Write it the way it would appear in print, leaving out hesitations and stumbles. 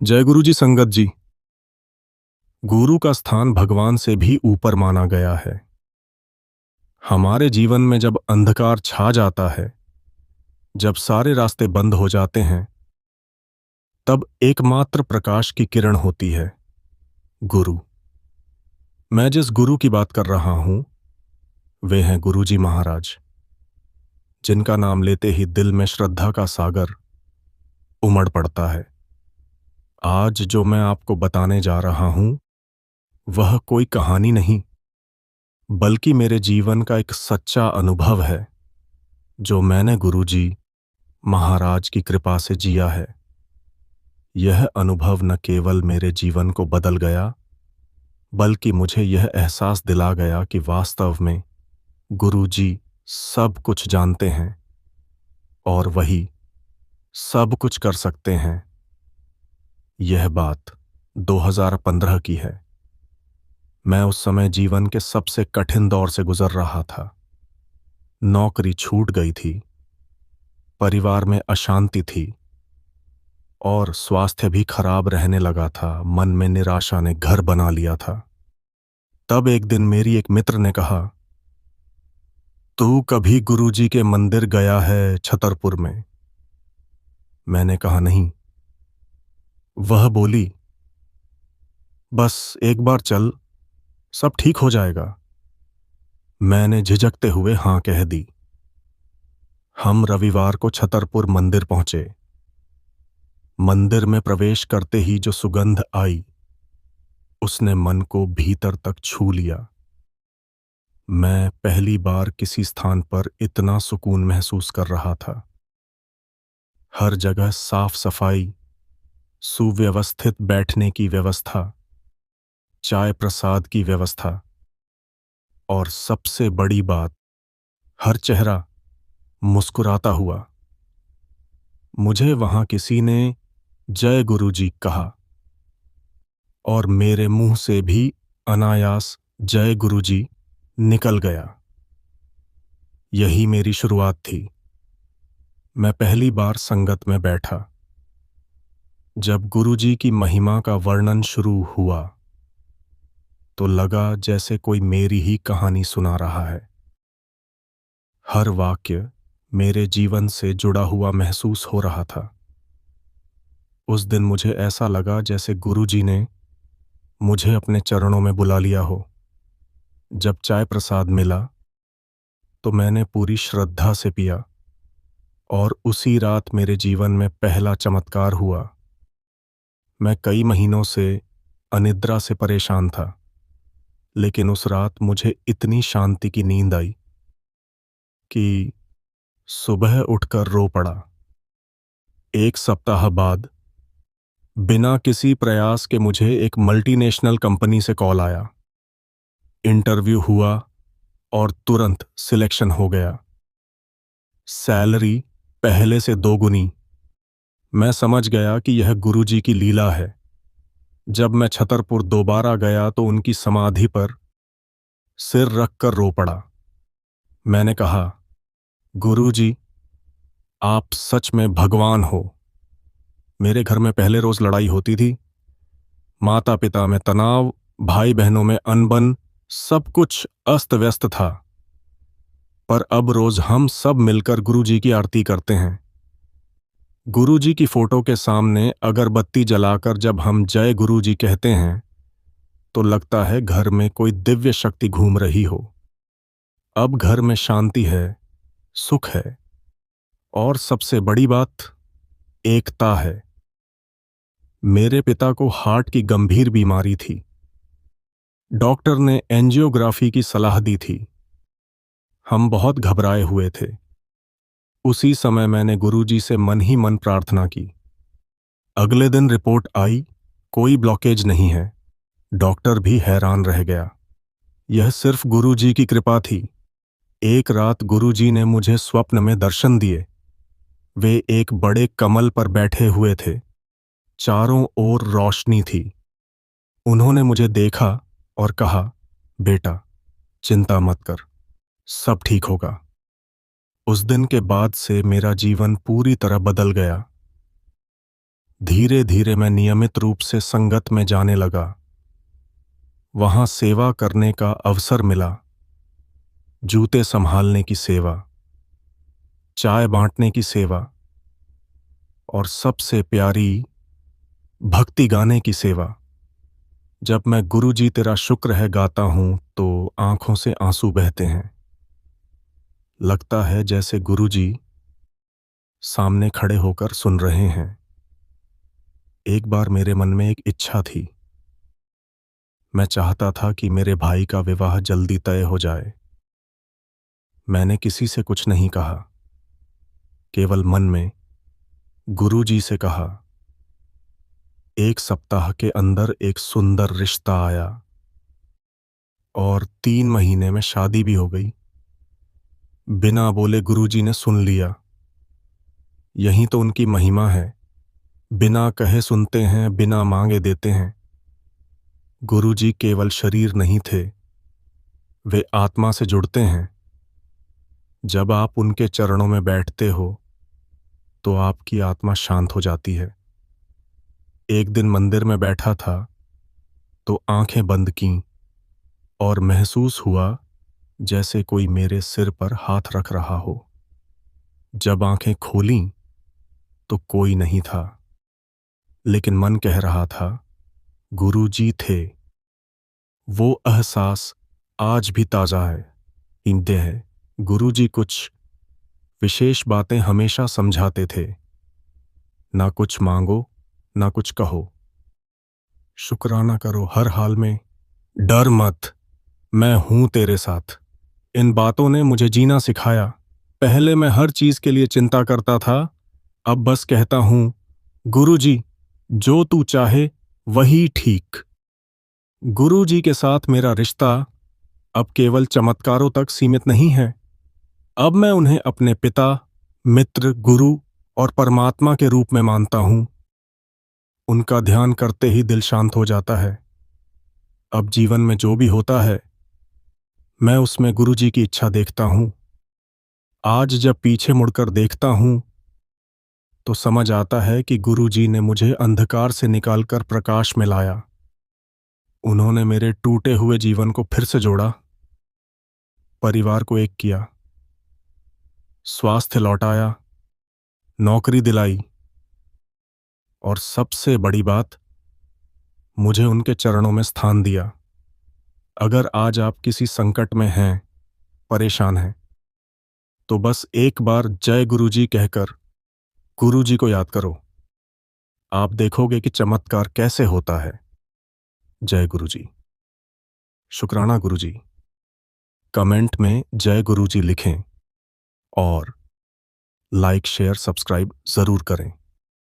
जय गुरु जी। संगत जी, गुरु का स्थान भगवान से भी ऊपर माना गया है। हमारे जीवन में जब अंधकार छा जाता है, जब सारे रास्ते बंद हो जाते हैं, तब एकमात्र प्रकाश की किरण होती है, गुरु। मैं जिस गुरु की बात कर रहा हूं, वे हैं गुरु जी महाराज, जिनका नाम लेते ही दिल में श्रद्धा का सागर उमड़ पड़ता है। आज जो मैं आपको बताने जा रहा हूं, वह कोई कहानी नहीं, बल्कि मेरे जीवन का एक सच्चा अनुभव है, जो मैंने गुरुजी महाराज की कृपा से जिया है। यह अनुभव न केवल मेरे जीवन को बदल गया, बल्कि मुझे यह एहसास दिला गया कि वास्तव में गुरुजी सब कुछ जानते हैं और वही सब कुछ कर सकते हैं। यह बात 2015 की है। मैं उस समय जीवन के सबसे कठिन दौर से गुजर रहा था। नौकरी छूट गई थी, परिवार में अशांति थी और स्वास्थ्य भी खराब रहने लगा था। मन में निराशा ने घर बना लिया था। तब एक दिन मेरी एक मित्र ने कहा, तू कभी गुरुजी के मंदिर गया है छतरपुर में? मैंने कहा नहीं। वह बोली, बस एक बार चल, सब ठीक हो जाएगा। मैंने झिझकते हुए हां कह दी। हम रविवार को छतरपुर मंदिर पहुंचे। मंदिर में प्रवेश करते ही जो सुगंध आई, उसने मन को भीतर तक छू लिया। मैं पहली बार किसी स्थान पर इतना सुकून महसूस कर रहा था। हर जगह साफ सफाई, सुव्यवस्थित बैठने की व्यवस्था, चाय प्रसाद की व्यवस्था और सबसे बड़ी बात, हर चेहरा मुस्कुराता हुआ। मुझे वहां किसी ने जय गुरुजी कहा और मेरे मुंह से भी अनायास जय गुरुजी निकल गया। यही मेरी शुरुआत थी। मैं पहली बार संगत में बैठा। जब गुरुजी की महिमा का वर्णन शुरू हुआ, तो लगा जैसे कोई मेरी ही कहानी सुना रहा है। हर वाक्य मेरे जीवन से जुड़ा हुआ महसूस हो रहा था। उस दिन मुझे ऐसा लगा जैसे गुरुजी ने मुझे अपने चरणों में बुला लिया हो। जब चाय प्रसाद मिला, तो मैंने पूरी श्रद्धा से पिया और उसी रात मेरे जीवन में पहला चमत्कार हुआ। मैं कई महीनों से अनिद्रा से परेशान था, लेकिन उस रात मुझे इतनी शांति की नींद आई कि सुबह उठकर रो पड़ा। एक सप्ताह बाद बिना किसी प्रयास के मुझे एक मल्टीनेशनल कंपनी से कॉल आया। इंटरव्यू हुआ और तुरंत सिलेक्शन हो गया। सैलरी पहले से दोगुनी। मैं समझ गया कि यह गुरुजी की लीला है। जब मैं छतरपुर दोबारा गया तो उनकी समाधि पर सिर रखकर रो पड़ा। मैंने कहा, गुरुजी, आप सच में भगवान हो। मेरे घर में पहले रोज लड़ाई होती थी। माता पिता में तनाव, भाई बहनों में अनबन, सब कुछ अस्त व्यस्त था। पर अब रोज हम सब मिलकर गुरुजी की आरती करते हैं। गुरुजी की फोटो के सामने अगरबत्ती जलाकर जब हम जय गुरुजी कहते हैं, तो लगता है घर में कोई दिव्य शक्ति घूम रही हो। अब घर में शांति है, सुख है और सबसे बड़ी बात, एकता है। मेरे पिता को हार्ट की गंभीर बीमारी थी। डॉक्टर ने एंजियोग्राफी की सलाह दी थी। हम बहुत घबराए हुए थे। उसी समय मैंने गुरुजी से मन ही मन प्रार्थना की। अगले दिन रिपोर्ट आई, कोई ब्लॉकेज नहीं है। डॉक्टर भी हैरान रह गया। यह सिर्फ गुरुजी की कृपा थी। एक रात गुरुजी ने मुझे स्वप्न में दर्शन दिए। वे एक बड़े कमल पर बैठे हुए थे। चारों ओर रोशनी थी। उन्होंने मुझे देखा और कहा, बेटा, चिंता मत कर, सब ठीक होगा। उस दिन के बाद से मेरा जीवन पूरी तरह बदल गया। धीरे धीरे मैं नियमित रूप से संगत में जाने लगा। वहां सेवा करने का अवसर मिला। जूते संभालने की सेवा, चाय बांटने की सेवा और सबसे प्यारी भक्ति गाने की सेवा। जब मैं गुरु जी तेरा शुक्र है गाता हूं तो आंखों से आंसू बहते हैं। लगता है जैसे गुरु जी सामने खड़े होकर सुन रहे हैं। एक बार मेरे मन में एक इच्छा थी। मैं चाहता था कि मेरे भाई का विवाह जल्दी तय हो जाए। मैंने किसी से कुछ नहीं कहा, केवल मन में गुरु जी से कहा। 1 सप्ताह के अंदर एक सुंदर रिश्ता आया और 3 महीने में शादी भी हो गई। बिना बोले गुरुजी ने सुन लिया। यही तो उनकी महिमा है। बिना कहे सुनते हैं, बिना मांगे देते हैं। गुरुजी केवल शरीर नहीं थे, वे आत्मा से जुड़ते हैं। जब आप उनके चरणों में बैठते हो तो आपकी आत्मा शांत हो जाती है। एक दिन मंदिर में बैठा था तो आंखें बंद कीं और महसूस हुआ जैसे कोई मेरे सिर पर हाथ रख रहा हो। जब आंखें खोलीं तो कोई नहीं था, लेकिन मन कह रहा था गुरुजी थे। वो एहसास आज भी ताजा है। ईंदे है। गुरुजी कुछ विशेष बातें हमेशा समझाते थे। ना कुछ मांगो, ना कुछ कहो, शुक्राना करो हर हाल में। डर मत, मैं हूं तेरे साथ। इन बातों ने मुझे जीना सिखाया। पहले मैं हर चीज के लिए चिंता करता था, अब बस कहता हूं गुरुजी जो तू चाहे वही ठीक। गुरुजी के साथ मेरा रिश्ता अब केवल चमत्कारों तक सीमित नहीं है। अब मैं उन्हें अपने पिता, मित्र, गुरु और परमात्मा के रूप में मानता हूं। उनका ध्यान करते ही दिल शांत हो जाता है। अब जीवन में जो भी होता है, मैं उसमें गुरुजी की इच्छा देखता हूं। आज जब पीछे मुड़कर देखता हूं तो समझ आता है कि गुरुजी ने मुझे अंधकार से निकालकर प्रकाश में लाया। उन्होंने मेरे टूटे हुए जीवन को फिर से जोड़ा, परिवार को एक किया, स्वास्थ्य लौटाया, नौकरी दिलाई और सबसे बड़ी बात, मुझे उनके चरणों में स्थान दिया। अगर आज आप किसी संकट में हैं, परेशान हैं, तो बस एक बार जय गुरुजी कहकर गुरुजी को याद करो। आप देखोगे कि चमत्कार कैसे होता है। जय गुरुजी। शुक्राना गुरुजी। कमेंट में जय गुरुजी लिखें और लाइक, शेयर, सब्सक्राइब जरूर करें।